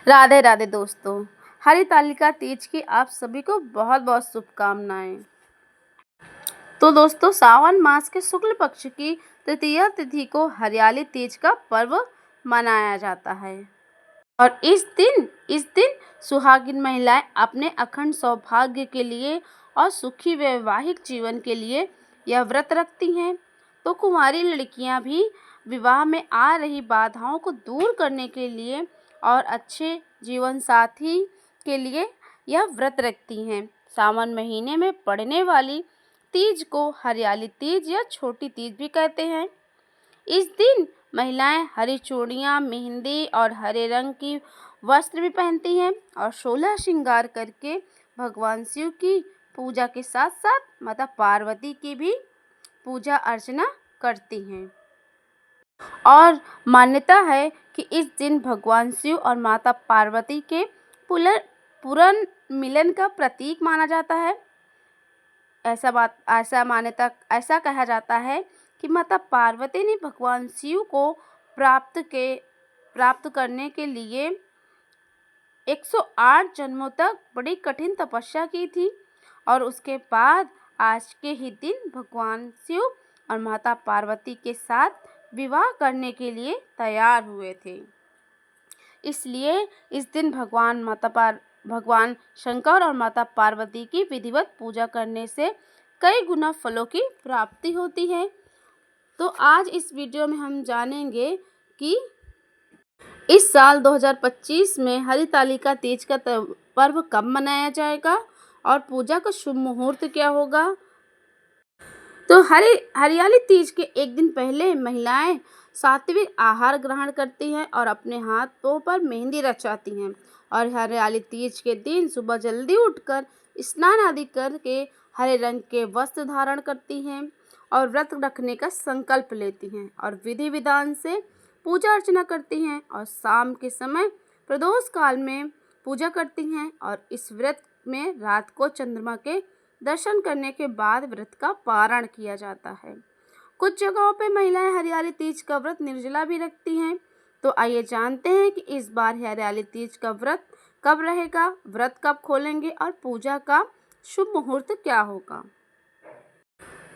राधे राधे दोस्तों, हरितालिका तीज की आप सभी को बहुत बहुत शुभकामनाएं। तो दोस्तों, सावन मास के शुक्ल पक्ष की तृतीया तिथि को हरियाली तीज का पर्व मनाया जाता है और इस दिन सुहागिन महिलाएं अपने अखंड सौभाग्य के लिए और सुखी वैवाहिक जीवन के लिए यह व्रत रखती हैं। तो कुंवारी लड़कियां भी विवाह में आ रही बाधाओं को दूर करने के लिए और अच्छे जीवन साथी के लिए यह व्रत रखती हैं। सावन महीने में पड़ने वाली तीज को हरियाली तीज या छोटी तीज भी कहते हैं। इस दिन महिलाएं हरी चूड़ियां, मेहंदी और हरे रंग की वस्त्र भी पहनती हैं और 16 श्रृंगार करके भगवान शिव की पूजा के साथ साथ माता पार्वती की भी पूजा अर्चना करती हैं। और मान्यता है कि इस दिन भगवान शिव और माता पार्वती के पुनर्मिलन का प्रतीक माना जाता है। ऐसा कहा जाता है कि माता पार्वती ने भगवान शिव को प्राप्त करने के लिए 108 जन्मों तक बड़ी कठिन तपस्या की थी और उसके बाद आज के ही दिन भगवान शिव और माता पार्वती के साथ विवाह करने के लिए तैयार हुए थे। इसलिए इस दिन भगवान शंकर और माता पार्वती की विधिवत पूजा करने से कई गुना फलों की प्राप्ति होती है। तो आज इस वीडियो में हम जानेंगे कि इस साल 2025 में हरितालिका तीज का पर्व कब मनाया जाएगा और पूजा का शुभ मुहूर्त क्या होगा। तो हरियाली तीज के एक दिन पहले महिलाएं सात्विक आहार ग्रहण करती हैं और अपने हाथों पर मेहंदी रचाती हैं और हरियाली तीज के दिन सुबह जल्दी उठकर स्नान आदि करके हरे रंग के वस्त्र धारण करती हैं और व्रत रखने का संकल्प लेती हैं और विधि विधान से पूजा अर्चना करती हैं और शाम के समय प्रदोष काल में पूजा करती हैं और इस व्रत में रात को चंद्रमा के दर्शन करने के बाद व्रत का पारण किया जाता है। कुछ जगहों पे महिलाएं हरियाली तीज का व्रत निर्जला भी रखती हैं। तो आइए जानते हैं कि इस बार हरियाली तीज का व्रत कब रहेगा, व्रत कब खोलेंगे और पूजा का शुभ मुहूर्त क्या होगा।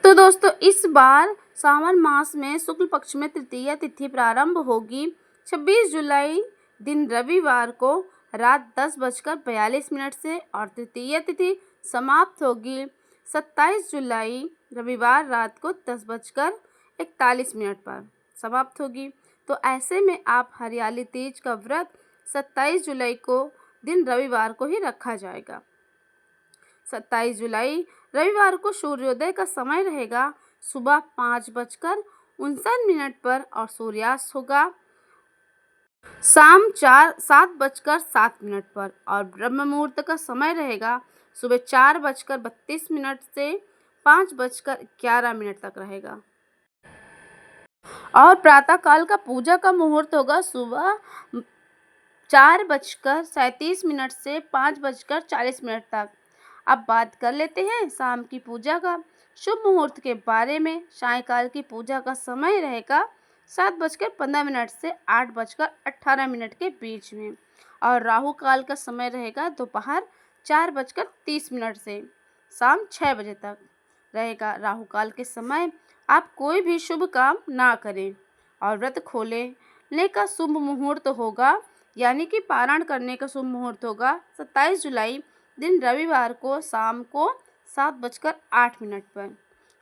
तो दोस्तों, इस बार सावन मास में शुक्ल पक्ष में तृतीया तिथि प्रारंभ होगी 26 जुलाई दिन रविवार को रात 10:42 से और तृतीया तिथि समाप्त होगी 27 जुलाई रविवार रात को 10:41 पर समाप्त होगी। तो ऐसे में आप हरियाली तीज का व्रत 27 जुलाई को दिन रविवार को ही रखा जाएगा। 27 जुलाई रविवार को सूर्योदय का समय रहेगा सुबह 5:59 पर और सूर्यास्त होगा शाम 7:07 पर और ब्रह्म मुहूर्त का समय रहेगा सुबह 4:32 से 5:11 तक रहेगा और प्रातः काल का पूजा का मुहूर्त होगा सुबह 4:37 से 5:40 तक। अब बात कर लेते हैं शाम की पूजा का शुभ मुहूर्त के बारे में। सायंकाल की पूजा का समय रहेगा 7:15 से 8:18 के बीच में और राहु काल का समय रहेगा दोपहर 4:30 से शाम 6 बजे तक रहेगा। राहु काल के समय आप कोई भी शुभ काम ना करें और व्रत खोलने का शुभ मुहूर्त होगा यानी कि पारण करने का शुभ मुहूर्त होगा 27 जुलाई दिन रविवार को शाम को 7:08 पर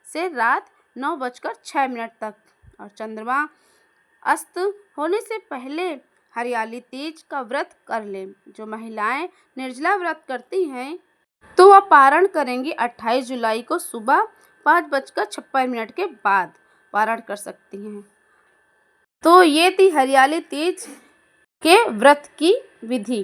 से रात 9:06 तक और चंद्रमा अस्त होने से पहले हरियाली तीज का व्रत कर लें। जो महिलाएं निर्जला व्रत करती हैं तो वह पारण करेंगी 28 जुलाई को सुबह 5:56 के बाद पारण कर सकती हैं। तो ये थी हरियाली तीज के व्रत की विधि।